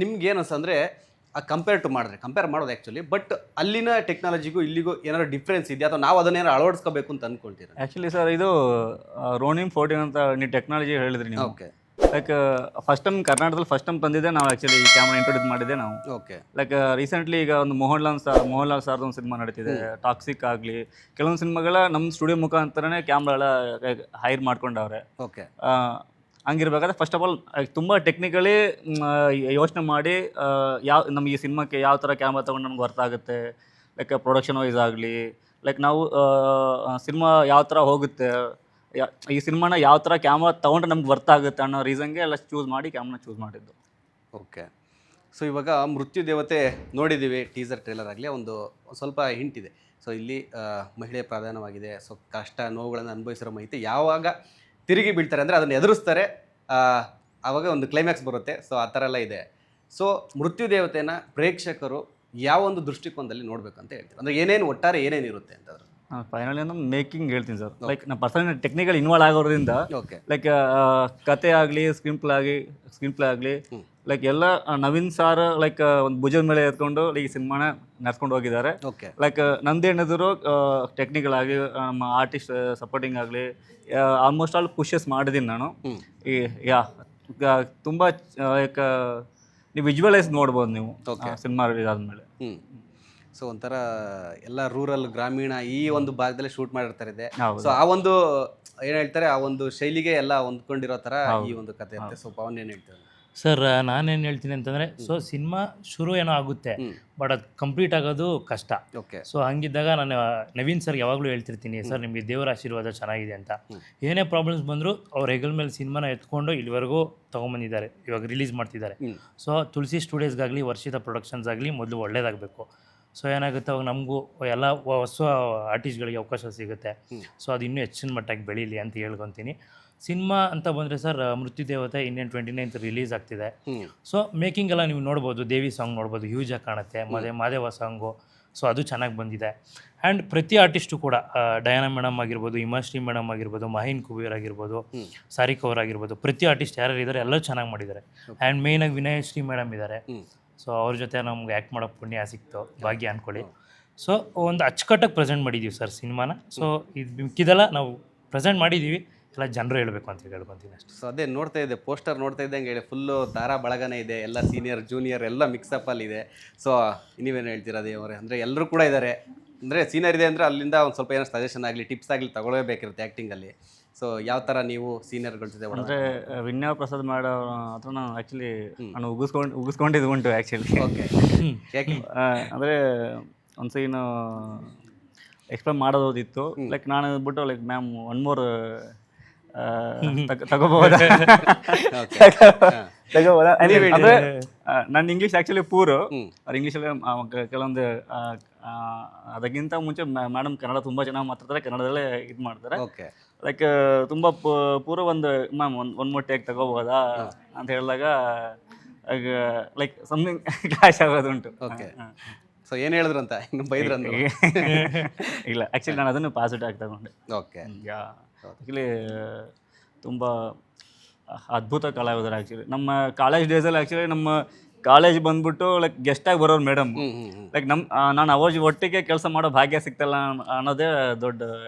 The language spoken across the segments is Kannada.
ನಿಮ್ಗೆ ಏನು ಅನ್ಸಂದ್ರೆ ಕಂಪೇರ್ ಮಾಡೋದು ಆ್ಯಕ್ಚುಲಿ, ಬಟ್ ಅಲ್ಲಿನ ಟೆಕ್ನಾಲಜಿಗೂ ಇಲ್ಲಿಗೂ ಏನಾದ್ರು ಡಿಫ್ರೆನ್ಸ್ ಇದೆಯಾ ಅಥವಾ ನಾವು ಅದನ್ನೇನಾರು ಅಳವಡಿಸ್ಕೋಬೇಕು ಅಂತ ಅನ್ಕೊಳ್ತೀರಾ? ಆ್ಯಕ್ಚುಲಿ ಸರ್ ಇದು ರೋನಿಮ್ 14 ಅಂತ ನೀವು ಟೆಕ್ನಾಲಜಿ ಹೇಳಿದ್ರಿ ನೀವು. ಓಕೆ ಲೈಕ್ ಫಸ್ಟ್ ಟೈಮ್ ಕರ್ನಾಟಕದಲ್ಲಿ ಫಸ್ಟ್ ಟೈಮ್ ತಂದಿದ್ದೆ ನಾವು. ಆ್ಯಕ್ಚುಲಿ ಈ ಕ್ಯಾಮ್ರಾ ಇಂಟ್ರೊಡ್ಯೂಸ್ ಮಾಡಿದ್ದೆ ನಾವು. ಓಕೆ ಲೈಕ್ ರೀಸೆಂಟ್ಲಿ ಈಗ ಒಂದು ಮೋಹನ್ ಲಾಲ್ ಸರ್ದು ಒಂದು ಸಿನಿಮಾ ನಡೀತಿದೆ, ಟಾಕ್ಸಿಕ್ ಆಗಲಿ. ಕೆಲವೊಂದು ಸಿನಿಮಾಗಳ ನಮ್ಮ ಸ್ಟುಡಿಯೋ ಮುಖಾಂತರನೇ ಕ್ಯಾಮ್ರಾ ಎಲ್ಲ ಹೈರ್ ಮಾಡ್ಕೊಂಡವ್ರೆ. ಓಕೆ ಹಂಗಿರ್ಬೇಕಾದ್ರೆ ಫಸ್ಟ್ ಆಫ್ ಆಲ್ ತುಂಬ ಟೆಕ್ನಿಕಲಿ ಯೋಚನೆ ಮಾಡಿ ನಮಗೆ ಈ ಸಿನಿಮಾಕ್ಕೆ ಯಾವ ಥರ ಕ್ಯಾಮ್ರಾ ತೊಗೊಂಡು ನಮ್ಗೆ ವರ್ತ್ ಆಗುತ್ತೆ, ಲೈಕ್ ಪ್ರೊಡಕ್ಷನ್ ವೈಸ್ ಆಗಲಿ, ಲೈಕ್ ನಾವು ಸಿನಿಮಾ ಯಾವ ಥರ ಹೋಗುತ್ತೆ, ಈ ಸಿನಿಮಾನ ಯಾವ ಥರ ಕ್ಯಾಮ್ರಾ ತೊಗೊಂಡ್ರೆ ನಮ್ಗೆ ವರ್ತ್ ಆಗುತ್ತೆ ಅನ್ನೋ ರೀಸನ್ಗೆ ಎಲ್ಲ ಚೂಸ್ ಮಾಡಿ ಕ್ಯಾಮ್ರಾ ಚೂಸ್ ಮಾಡಿದ್ದು. ಓಕೆ. ಸೊ ಇವಾಗ ಮೃತ್ಯು ದೇವತೆ ನೋಡಿದ್ದೀವಿ, ಟೀಸರ್ ಟ್ರೇಲರ್ ಆಗಲಿ ಒಂದು ಸ್ವಲ್ಪ ಹಿಂಟ್ ಇದೆ. ಸೊ ಇಲ್ಲಿ ಮಹಿಳೆ ಪ್ರಧಾನವಾಗಿದೆ. ಸೊ ಕಷ್ಟ ನೋವುಗಳನ್ನು ಅನುಭವಿಸಿರೋ ಮಾಹಿತಿ ಯಾವಾಗ ತಿರುಗಿ ಬೀಳ್ತಾರೆ ಅಂದರೆ ಅದನ್ನು ಎದುರಿಸ್ತಾರೆ, ಆವಾಗ ಒಂದು ಕ್ಲೈಮ್ಯಾಕ್ಸ್ ಬರುತ್ತೆ. ಸೊ ಆ ಥರ ಎಲ್ಲ ಇದೆ. ಸೊ ಮೃತ್ಯು ದೇವತೆನ ಪ್ರೇಕ್ಷಕರು ಯಾವ ಒಂದು ದೃಷ್ಟಿಕೋನದಲ್ಲಿ ನೋಡಬೇಕಂತ ಹೇಳ್ತೀವಿ, ಅಂದರೆ ಏನೇನು ಒಟ್ಟಾರೆ ಏನೇನಿರುತ್ತೆ ಅಂತಂದ್ರೆ? ಫೈನಲಿ ನಾನು ಮೇಕಿಂಗ್ ಹೇಳ್ತೀನಿ ಸರ್. ಲೈಕ್ ನಮ್ಮ ಪರ್ಸನಲ್ ಟೆಕ್ನಿಕಲ್ ಇನ್ವಾಲ್ವ್ ಆಗೋದ್ರಿಂದ ಓಕೆ ಲೈಕ್ ಕತೆ ಆಗಲಿ ಸ್ಕ್ರೀನ್ ಪ್ಲೇ ಆಗಲಿ ಲೈಕ್ ಎಲ್ಲ ನವೀನ್ ಸಾರ್ ಲೈಕ್ ಒಂದು ಭುಜದ ಮೇಲೆ ಎತ್ಕೊಂಡು ಈ ಸಿನಿಮಾನ ನಡ್ಸ್ಕೊಂಡು ಹೋಗಿದ್ದಾರೆ. ಓಕೆ ಲೈಕ್ ನಂದೇನಿದ್ರು ಟೆಕ್ನಿಕಲ್ ಆಗಿ ನಮ್ಮ ಆರ್ಟಿಸ್ಟ್ ಸಪೋರ್ಟಿಂಗ್ ಆಗಲಿ ಆಲ್ಮೋಸ್ಟ್ ಆಲ್ ಪುಷಸ್ ಮಾಡಿದ್ದೀನಿ ನಾನು. ಈ ತುಂಬ ಲೈಕ್ ನೀವು ವಿಜುವಲೈಸ್ ನೋಡ್ಬೋದು ನೀವು ಸಿನಿಮಾ ರಿಲೀಸ್ ಆದಮೇಲೆ. ಸೊ ಒಂಥರ ಎಲ್ಲ ರೂರಲ್ ಗ್ರಾಮೀಣ ಈ ಒಂದು ಭಾಗದಲ್ಲಿ ಶೂಟ್ ಮಾಡಿರ್ತಾರೆ. ಹೌದು. ಸೊ ಆ ಒಂದು ಏನು ಹೇಳ್ತಾರೆ, ಆ ಒಂದು ಶೈಲಿಗೆ ಎಲ್ಲ ಹೊಂದ್ಕೊಂಡಿರೋ ಥರ ಈ ಒಂದು ಕತೆ ಇರುತ್ತೆ. ಸೊ ಪವನ್ ಏನು ಹೇಳ್ತಾರೆ? ಸರ್ ನಾನೇನು ಹೇಳ್ತೀನಿ ಅಂತಂದರೆ, ಸೊ ಸಿನಿಮಾ ಶುರು ಏನೋ ಆಗುತ್ತೆ, ಬಟ್ ಅದು ಕಂಪ್ಲೀಟ್ ಆಗೋದು ಕಷ್ಟ. ಓಕೆ. ಸೊ ಹಂಗಿದ್ದಾಗ ನಾನು ನವೀನ್ ಸರ್ಗೆ ಯಾವಾಗಲೂ ಹೇಳ್ತಿರ್ತೀನಿ, ಸರ್ ನಿಮಗೆ ದೇವರ ಆಶೀರ್ವಾದ ಚೆನ್ನಾಗಿದೆ ಅಂತ. ಏನೇ ಪ್ರಾಬ್ಲಮ್ಸ್ ಬಂದರೂ ಅವ್ರ ಹೆಗಲ ಮೇಲೆ ಸಿನಿಮಾನ ಎತ್ಕೊಂಡು ಇಲ್ಲಿವರೆಗೂ ತೊಗೊಂಬಂದಿದ್ದಾರೆ, ಇವಾಗ ರಿಲೀಸ್ ಮಾಡ್ತಿದ್ದಾರೆ. ಸೊ ತುಳಸಿ ಸ್ಟುಡಿಯೋಸ್ಗಾಗಲಿ ವರ್ಷಿತ ಪ್ರೊಡಕ್ಷನ್ಸ್ ಆಗಲಿ ಮೊದಲು ಒಳ್ಳೇದಾಗಬೇಕು. ಸೊ ಏನಾಗುತ್ತೆ, ಅವಾಗ ನಮಗೂ ಎಲ್ಲ ಹೊಸ ಆರ್ಟಿಸ್ಟ್ಗಳಿಗೆ ಅವಕಾಶ ಸಿಗುತ್ತೆ. ಸೊ ಅದು ಇನ್ನೂ ಹೆಚ್ಚಿನ ಮಟ್ಟಕ್ಕೆ ಬೆಳೀಲಿ ಅಂತ ಹೇಳ್ಕೊತೀನಿ. ಸಿನಿಮಾ ಅಂತ ಬಂದರೆ ಸರ್, ಮೃತ್ಯು ದೇವತೆ ಇನ್ನೇನು 29th ರಿಲೀಸ್ ಆಗ್ತಿದೆ. ಸೊ ಮೇಕಿಂಗ್ ಎಲ್ಲ ನೀವು ನೋಡ್ಬೋದು, ದೇವಿ ಸಾಂಗ್ ನೋಡ್ಬೋದು, ಹ್ಯೂಜಾಗಿ ಕಾಣುತ್ತೆ. ಮಾದೇವ ಸಾಂಗು ಸೊ ಅದು ಚೆನ್ನಾಗಿ ಬಂದಿದೆ. ಆ್ಯಂಡ್ ಪ್ರತಿ ಆರ್ಟಿಸ್ಟು ಕೂಡ ಡಯಾನಾ ಮೇಡಮ್ ಆಗಿರ್ಬೋದು, ಹಿಮಾಶ್ರೀ ಮೇಡಮ್ ಆಗಿರ್ಬೋದು, ಮಾಹಿನ್ ಕುಬೇರ್ ಆಗಿರ್ಬೋದು, ಸಾರಿಕ್ ಅವ್ರು ಆಗಿರ್ಬೋದು, ಪ್ರತಿ ಆರ್ಟಿಸ್ಟ್ ಯಾರ್ಯಾರು ಇದ್ದಾರೆ ಎಲ್ಲರೂ ಚೆನ್ನಾಗಿ ಮಾಡಿದ್ದಾರೆ. ಆ್ಯಂಡ್ ಮೇಯ್ನಾಗಿ ವಿನಯಶ್ರೀ ಮೇಡಮ್ ಇದ್ದಾರೆ. ಸೊ ಅವ್ರ ಜೊತೆ ನಮ್ಗೆ ಆ್ಯಕ್ಟ್ ಮಾಡೋಕ್ಕೆ ಪುಣ್ಯ ಸಿಕ್ತು, ಭಾಗ್ಯ ಅಂದ್ಕೊಳ್ಳಿ. ಸೊ ಒಂದು ಅಚ್ಚುಕಟ್ಟಾಗಿ ಪ್ರೆಸೆಂಟ್ ಮಾಡಿದ್ದೀವಿ ಸರ್ ಸಿನಿಮಾನ. ಸೊ ಇದು ಮಿಕ್ಕಿದೆಲ್ಲ ನಾವು ಪ್ರೆಸೆಂಟ್ ಮಾಡಿದ್ದೀವಿ, ಎಲ್ಲ ಜನರು ಹೇಳಬೇಕು ಅಂತ ಹೇಳ್ಕೊತೀನಿ ಅಷ್ಟೇ. ಸೊ ಅದೇ ನೋಡ್ತಾ ಇದ್ದೆ, ಪೋಸ್ಟರ್ ನೋಡ್ತಾ ಇದ್ದಂಗೆ ಹೇಳಿ ಫುಲ್ಲು ದಾರಾ ಬಳಗನೇ ಇದೆ, ಎಲ್ಲ ಸೀನಿಯರ್ ಜೂನಿಯರ್ ಎಲ್ಲ ಮಿಕ್ಸಪ್ಪಲ್ಲಿದೆ. ಸೊ ನೀವೇನು ಹೇಳ್ತೀರಾ ದೇವರೇ? ಅಂದರೆ ಎಲ್ಲರೂ ಕೂಡ ಇದ್ದಾರೆ, ಅಂದರೆ ಸೀನಿಯರ್ ಇದೆ ಅಂದರೆ ಅಲ್ಲಿಂದ ಒಂದು ಸ್ವಲ್ಪ ಏನೋ ಸಜೆಷನ್ ಆಗಲಿ ಟಿಪ್ಸ್ ಆಗಲಿ ತಗೊಳ್ಳೇಬೇಕಿರುತ್ತೆ ಆ್ಯಕ್ಟಿಂಗಲ್ಲಿ. ಸೊ ಯಾವ ಥರ ನೀವು ಸೀನಿಯರ್ಗಳ ಜೊತೆ ಅಂದರೆ ವಿನಯ್ ಪ್ರಸಾದ್ ಮಾಡೋ ಹತ್ರ ನಾನು ಆ್ಯಕ್ಚುಲಿ ನಾನು ಉಗಿಸ್ಕೊಂಡಿದ್ದು ಉಂಟು ಆ್ಯಕ್ಚುಲಿ. ಓಕೆ. ಯಾಕೆ ಅಂದರೆ ಒಂದು ಸೀನು ಎಕ್ಸ್ಪ್ಲೇನ್ ಮಾಡೋದಿತ್ತು. ಲೈಕ್ ನಾನು ಅಂದ್ಬಿಟ್ಟು ಲೈಕ್ ಮ್ಯಾಮ್ ಒನ್ ಮೋರ್ ತಗೋಬೋದಾ ಅಂದರೆ ನನ್ನ ಇಂಗ್ಲೀಷ್ ಆ್ಯಕ್ಚುಲಿ ಪೂರು. ಅವ್ರು ಇಂಗ್ಲೀಷಲ್ಲಿ ಕೆಲವೊಂದು ಅದಕ್ಕಿಂತ ಮುಂಚೆ ಮೇಡಮ್ ಕನ್ನಡ ತುಂಬ ಚೆನ್ನಾಗಿ ಮಾತಾಡ್ತಾರೆ, ಕನ್ನಡದಲ್ಲೇ ಇದು ಮಾಡ್ತಾರೆ. ಓಕೆ. ಲೈಕ್ ತುಂಬ ಪೂರ ಒಂದು ಮ್ಯಾಮ್ ಒಂದು ಮೋರ್ ಟೇಕ್ ತಗೋಬೋದಾ ಅಂತ ಹೇಳಿದಾಗ ಲೈಕ್ ಸಮಥಿಂಗ್ ಕ್ಲಾಶ್ ಆಗೋದುಂಟು. ಓಕೆ. ಸೊ ಏನು ಹೇಳಿದ್ರು ಅಂತ ಇನ್ನು ಬೈದ್ರಂತ? ಇಲ್ಲ, ಆ್ಯಕ್ಚುಲಿ ನಾನು ಅದನ್ನು ಪಾಸಿಟಿವ್ ಆಗಿ ತಗೊಂಡೆ. ಓಕೆ. ಆ್ಯಕ್ಚುಲಿ ತುಂಬ ಅದ್ಭುತ ಕಲಾವಿದರು. ಆ್ಯಕ್ಚುಲಿ ನಮ್ಮ ಕಾಲೇಜ್ ಡೇಸಲ್ಲಿ ಆ್ಯಕ್ಚುಲಿ ನಮ್ಮ ಕಾಲೇಜ್ ಬಂದ್ಬಿಟ್ಟು ಲೈಕ್ ಗೆಸ್ಟಾಗಿ ಬರೋರು ಮೇಡಮ್. ಲೈಕ್ ನಾನು ಒಟ್ಟಿಗೆ ಕೆಲಸ ಮಾಡೋ ಭಾಗ್ಯ ಸಿಗ್ತಲ್ಲ ಅನ್ನೋದೇ ದೊಡ್ಡ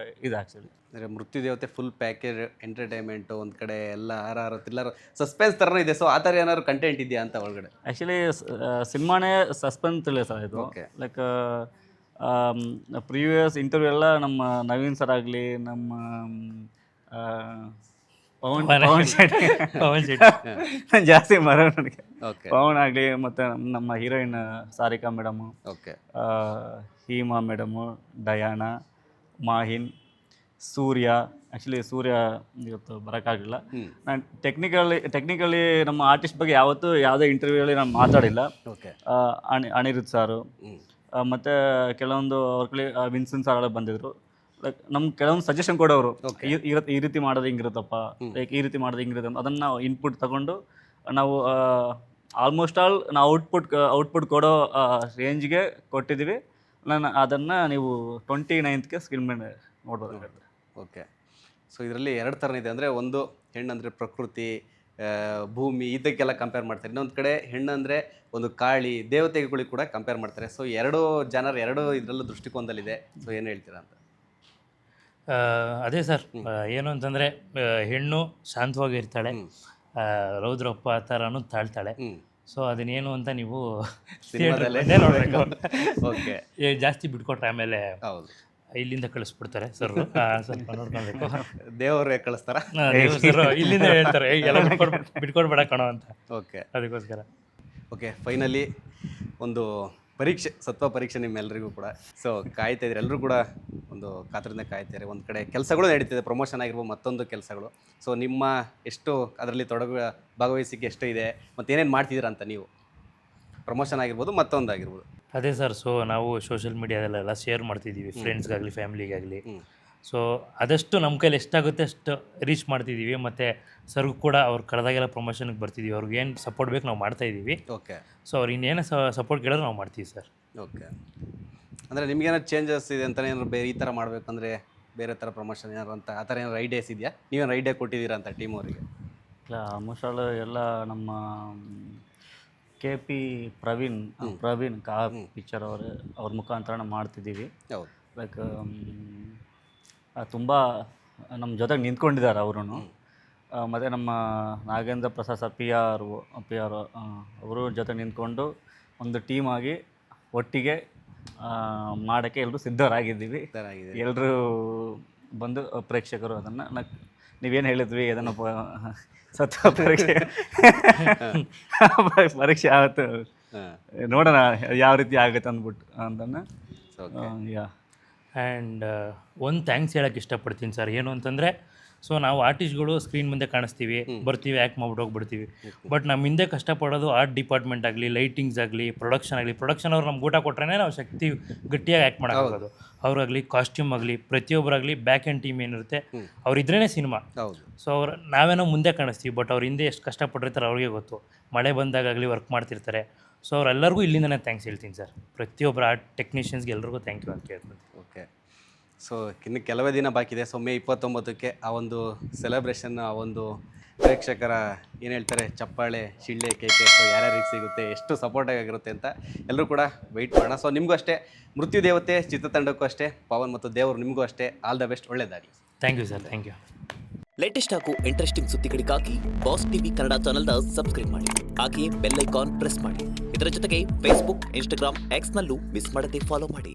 ಇದು ಆ್ಯಕ್ಚುಲಿ. ಅಂದರೆ ಮೃತ್ಯು ದೇವತೆ ಫುಲ್ ಪ್ಯಾಕೇಜ್ ಎಂಟರ್ಟೈನ್ಮೆಂಟು, ಒಂದು ಕಡೆ ಎಲ್ಲ RR ಥ್ರಿಲ್ಲರ್ ಸಸ್ಪೆನ್ಸ್ ಥರನೂ ಇದೆ. ಸೊ ಆ ಥರ ಏನಾದ್ರು ಕಂಟೆಂಟ್ ಇದೆಯಾ ಅಂತ ಒಳಗಡೆ? ಆ್ಯಕ್ಚುಲಿ ಸಿನಿಮಾನೇ ಸಸ್ಪೆನ್ಸ್ ಇಲ್ಲ ಸರ್ ಇದು. ಓಕೆ. ಲೈಕ್ ಪ್ರೀವಿಯಸ್ ಇಂಟರ್ವ್ಯೂ ಎಲ್ಲ ನಮ್ಮ ನವೀನ್ ಸರ್ ಆಗಲಿ, ನಮ್ಮ ಪವನ್ ಶೆಟ್ಟಿ ಜಾಸ್ತಿ ಮರ ನನಗೆ, ಪವನ್ ಆಗಲಿ, ಮತ್ತು ನಮ್ಮ heroine Sarika madam, okay, Hima madam, Diana, Mahin, Surya. Actually Surya ಇವತ್ತು ಬರೋಕ್ಕಾಗಲಿಲ್ಲ. ನಾನು ಟೆಕ್ನಿಕಲಿ ನಮ್ಮ ಆರ್ಟಿಸ್ಟ್ ಬಗ್ಗೆ ಯಾವತ್ತೂ ಯಾವುದೇ ಇಂಟರ್ವ್ಯೂಲ್ಲಿ ನಾನು ಮಾತಾಡಿಲ್ಲ. ಓಕೆ. ಅನಿರುದ್ಧ್ ಸಾರು ಮತ್ತು ಕೆಲವೊಂದು ಅವ್ರ ಕಡೆ ವಿನ್ಸನ್ ಸಾರ್ ಬಂದಿದ್ರು. ಲೈಕ್ ನಮ್ಗೆ ಕೆಲವೊಂದು ಸಜೆಷನ್ ಕೊಡೋರು, ಈ ರೀತಿ ಮಾಡೋದು ಹಿಂಗಿರುತ್ತಪ್ಪ, ಲೈಕ್ ಈ ರೀತಿ ಮಾಡೋದು ಹಿಂಗಿರುತ್ತೆ ಅಂತ. ಅದನ್ನು ನಾವು ಇನ್ಪುಟ್ ತಗೊಂಡು ನಾವು ಆಲ್ಮೋಸ್ಟ್ ಆಲ್ ನಾವು ಔಟ್ಪುಟ್ ಕೊಡೋ ರೇಂಜ್ಗೆ ಕೊಟ್ಟಿದ್ದೀವಿ. ನಾನು ಅದನ್ನು ನೀವು 29th ಸ್ಕ್ರೀನ್ ಮೇಲೆ ನೋಡ್ಬೋದಾಗುತ್ತೆ. ಓಕೆ. ಸೊ ಇದರಲ್ಲಿ ಎರಡು ಥರ ಇದೆ. ಅಂದರೆ ಒಂದು ಹೆಣ್ಣಂದರೆ ಪ್ರಕೃತಿ, ಭೂಮಿ ಇದಕ್ಕೆಲ್ಲ ಕಂಪೇರ್ ಮಾಡ್ತಾರೆ. ಇನ್ನೊಂದು ಕಡೆ ಹೆಣ್ಣು ಅಂದರೆ ಒಂದು ಕಾಳಿ ದೇವತೆಗಳಿಗೆ ಕೂಡ ಕಂಪೇರ್ ಮಾಡ್ತಾರೆ. ಸೊ ಎರಡು ಜನರು ಎರಡು ಇದರಲ್ಲೂ ದೃಷ್ಟಿಕೋನದಲ್ಲಿದೆ. ಸೊ ಏನು ಹೇಳ್ತೀರಾ ಅಂತ? ಅದೇ ಸರ್, ಏನು ಅಂತಂದರೆ ಹೆಣ್ಣು ಶಾಂತವಾಗಿರ್ತಾಳೆ, ರೌದ್ರಪ್ಪ ಆ ಥರನೂ ತಾಳ್ತಾಳೆ. ಸೊ ಅದನ್ನೇನು ಅಂತ ನೀವು ಸಿನಿಮಾದಲ್ಲೇ ನೋಡಬೇಕು. ಓಕೆ, ಜಾಸ್ತಿ ಬಿಟ್ಕೊಟ್ರೆ ಆಮೇಲೆ ಹೌದು, ಇಲ್ಲಿಂದ ಕಳಿಸ್ಬಿಡ್ತಾರೆ ಸರ್. ಸ್ವಲ್ಪ ನೋಡ್ಕೊಳ್ಬೇಕು. ದೇವರೇ ಕಳಿಸ್ತಾರ? ಸರ್ ಇಲ್ಲಿಂದ ಹೇಳ್ತಾರೆ ಎಲ್ಲ ಬಿಟ್ಕೊಡ್ಬೇಡ ಕಣೋ ಅಂತ. ಓಕೆ, ಅದಕ್ಕೋಸ್ಕರ. ಓಕೆ, ಫೈನಲಿ ಒಂದು ಪರೀಕ್ಷೆ, ಸತ್ವ ಪರೀಕ್ಷೆ ನಿಮ್ಮೆಲ್ಲರಿಗೂ ಕೂಡ. ಸೊ ಕಾಯ್ತಾ ಇದ್ದೀರಿ, ಎಲ್ಲರೂ ಕೂಡ ಒಂದು ಕಾತರದಿಂದ ಕಾಯ್ತಾರೆ. ಒಂದು ಕಡೆ ಕೆಲಸಗಳು ನಡೀತಿದೆ, ಪ್ರಮೋಷನ್ ಆಗಿರ್ಬೋದು, ಮತ್ತೊಂದು ಕೆಲಸಗಳು. ಸೊ ನಿಮ್ಮ ಎಷ್ಟು ಅದರಲ್ಲಿ ಭಾಗವಹಿಸಿಕೆ ಎಷ್ಟು ಇದೆ, ಮತ್ತು ಏನೇನು ಮಾಡ್ತಿದ್ದೀರಾ ಅಂತ ನೀವು? ಪ್ರಮೋಷನ್ ಆಗಿರ್ಬೋದು, ಮತ್ತೊಂದು ಆಗಿರ್ಬೋದು. ಅದೇ ಸರ್, ಸೊ ನಾವು ಸೋಷಿಯಲ್ ಮೀಡಿಯಾದಲ್ಲೆಲ್ಲ ಶೇರ್ ಮಾಡ್ತಿದ್ದೀವಿ, ಫ್ರೆಂಡ್ಸ್ಗಾಗಲಿ ಫ್ಯಾಮಿಲಿಗಾಗಲಿ. ಸೊ ಆದಷ್ಟು ನಮ್ಮ ಕೈಲಿ ಎಷ್ಟಾಗುತ್ತೆ ಅಷ್ಟು ರೀಚ್ ಮಾಡ್ತಿದ್ದೀವಿ. ಮತ್ತು ಸರ್ಗೂ ಕೂಡ ಅವ್ರು ಕರೆದಾಗೆಲ್ಲ ಪ್ರಮೋಷನ್ಗೆ ಬರ್ತಿದ್ದೀವಿ. ಅವ್ರಿಗೆ ಏನು ಸಪೋರ್ಟ್ ಬೇಕು ನಾವು ಮಾಡ್ತಾಯಿದ್ದೀವಿ. ಓಕೆ, ಸೊ ಅವ್ರು ಇನ್ನೇನು ಸಪೋರ್ಟ್ ಕೇಳಿದ್ರೆ ನಾವು ಮಾಡ್ತೀವಿ ಸರ್. ಓಕೆ, ಅಂದರೆ ನಿಮ್ಗೇನೋ ಚೇಂಜಸ್ ಇದೆ ಅಂತ, ಏನಾದ್ರು ಬೇರೆ ಈ ಥರ ಮಾಡಬೇಕಂದ್ರೆ ಬೇರೆ ಥರ ಪ್ರಮೋಷನ್ ಏನಾರು ಅಂತ ಆ ಥರ ಏನಾರು ಐಡಿಯಾಸ್ ಇದೆಯಾ? ನೀವೇನು ಐಡಿಯಾ ಕೊಟ್ಟಿದ್ದೀರಾ ಅಂತ ಟೀಮ್ ಅವರಿಗೆ? ಇಲ್ಲ, ಆಲ್ಮೋಸ್ಟ್ ಆಲ್ ಎಲ್ಲ ನಮ್ಮ KP ಪ್ರವೀಣ್ ಕಾ ಪಿಕ್ಚರ್ ಅವ್ರ ಮುಖಾಂತರ ಮಾಡ್ತಿದ್ದೀವಿ. ಹೌದು, ಲೈಕ್ ತುಂಬ ನಮ್ಮ ಜೊತೆಗೆ ನಿಂತ್ಕೊಂಡಿದ್ದಾರೆ ಅವರು. ಮತ್ತು ನಮ್ಮ ನಾಗೇಂದ್ರ ಪ್ರಸಾದ್ ಸರ್ PR ಅವರು ಜೊತೆ ನಿಂತ್ಕೊಂಡು ಒಂದು ಟೀಮ್ ಆಗಿ ಒಟ್ಟಿಗೆ ಮಾಡೋಕ್ಕೆ ಎಲ್ಲರೂ ಸಿದ್ಧರಾಗಿದ್ದೀವಿ. ಚೆನ್ನಾಗಿದೆ. ಎಲ್ಲರೂ ಬಂದು ಪ್ರೇಕ್ಷಕರು ಅದನ್ನು ನೀವೇನು ಹೇಳಿದ್ವಿ ಅದನ್ನು ಸತ್ವ ಪರೀಕ್ಷೆ ಆವತ್ತು ನೋಡೋಣ ಯಾವ ರೀತಿ ಆಗುತ್ತೆ ಅಂದ್ಬಿಟ್ಟು ಅಂತನ್ನ. ಯಾ, ಆ್ಯಂಡ್ ಒಂದು ಥ್ಯಾಂಕ್ಸ್ ಹೇಳೋಕ್ಕೆ ಇಷ್ಟಪಡ್ತೀನಿ ಸರ್. ಏನು ಅಂತಂದರೆ, ಸೊ ನಾವು ಆರ್ಟಿಸ್ಟ್ಗಳು ಸ್ಕ್ರೀನ್ ಮುಂದೆ ಕಾಣಿಸ್ತೀವಿ, ಬರ್ತೀವಿ, ಆ್ಯಕ್ಟ್ ಮಾಡ್ಬಿಟ್ಟು ಹೋಗ್ಬಿಡ್ತೀವಿ. ಬಟ್ ನಮ್ಮ ಹಿಂದೆ ಕಷ್ಟಪಡೋದು ಆರ್ಟ್ ಡಿಪಾರ್ಟ್ಮೆಂಟ್ ಆಗಲಿ, ಲೈಟಿಂಗ್ಸ್ ಆಗಲಿ, ಪ್ರೊಡಕ್ಷನ್ ಆಗಲಿ. ಪ್ರೊಡಕ್ಷನ್ ಅವ್ರು ನಮ್ಗೆ ಊಟ ಕೊಟ್ರೇ ನಾವು ಶಕ್ತಿ ಗಟ್ಟಿಯಾಗಿ ಆ್ಯಕ್ಟ್ ಮಾಡೋದು. ಅವ್ರಾಗಲಿ, ಕಾಸ್ಟ್ಯೂಮ್ ಆಗಲಿ, ಪ್ರತಿಯೊಬ್ಬರಾಗಲಿ ಬ್ಯಾಕ್ ಆ್ಯಂಡ್ ಟೀಮ್ ಏನಿರುತ್ತೆ ಅವ್ರಿದ್ರೇ ಸಿನಿಮಾ. ಹೌದು. ಸೊ ನಾವೇನೋ ಮುಂದೆ ಕಾಣಿಸ್ತೀವಿ, ಬಟ್ ಅವ್ರ ಹಿಂದೆ ಎಷ್ಟು ಕಷ್ಟಪಟ್ಟಿರ್ತಾರೆ ಅವ್ರಿಗೆ ಗೊತ್ತು. ಮಳೆ ಬಂದಾಗಲಿ ವರ್ಕ್ ಮಾಡ್ತಿರ್ತಾರೆ. ಸೊ ಅವರೆಲ್ಲರಿಗೂ ಇಲ್ಲಿಂದನೇ ಥ್ಯಾಂಕ್ಸ್ ಹೇಳ್ತೀನಿ ಸರ್. ಪ್ರತಿಯೊಬ್ಬರು ಆರ್ಟ್ ಟೆಕ್ನಿಷಿಯನ್ಸ್ಗೆ ಎಲ್ರಿಗೂ ಥ್ಯಾಂಕ್ ಯು ಅಂತ ಕೇಳ್ತೀನಿ. ಓಕೆ, ಸೊ ಇನ್ನು ಕೆಲವೇ ದಿನ ಬಾಕಿ ಇದೆ. ಸೊ May 29ಕ್ಕೆ ಆ ಒಂದು ಸೆಲೆಬ್ರೇಷನ್, ಆ ಒಂದು ಪ್ರೇಕ್ಷಕರ ಏನು ಹೇಳ್ತಾರೆ ಚಪ್ಪಾಳೆ, ಶಿಳ್ಳೆ, ಕೇಕೆ, ಸೊ ಯಾರ್ಯಾರಿಗೆ ಸಿಗುತ್ತೆ, ಎಷ್ಟು ಸಪೋರ್ಟಾಗಿ ಆಗಿರುತ್ತೆ ಅಂತ ಎಲ್ಲರೂ ಕೂಡ ವೆಯ್ಟ್ ಮಾಡೋಣ. ಸೊ ನಿಮಗೂ ಅಷ್ಟೇ, ಮೃತ್ಯು ದೇವತೆ ಚಿತ್ರತಂಡಕ್ಕೂ ಅಷ್ಟೇ, ಪವನ್ ಮತ್ತು ದೇವರು ನಿಮಗೂ ಅಷ್ಟೇ, ಆಲ್ ದ ಬೆಸ್ಟ್, ಒಳ್ಳೆಯದಾಗಲಿ. Thank you sir, thank you. Latest ಹಾಗೂ ಇಂಟ್ರೆಸ್ಟಿಂಗ್ ಸುದ್ದಿಗಳಿಗಾಗಿ ಬಾಸ್ ಟಿವಿ ಕನ್ನಡ ಚಾನೆಲ್ನ ಸಬ್ಸ್ಕ್ರೈಬ್ ಮಾಡಿ. ಹಾಗೆಯೇ ಬೆಲ್ ಐಕಾನ್ ಪ್ರೆಸ್ ಮಾಡಿ. ಇದರ ಜೊತೆಗೆ ಫೇಸ್ಬುಕ್, ಇನ್ಸ್ಟಾಗ್ರಾಮ್, ಎಕ್ಸ್ನಲ್ಲೂ ಮಿಸ್ ಮಾಡದೆ ಫಾಲೋ ಮಾಡಿ.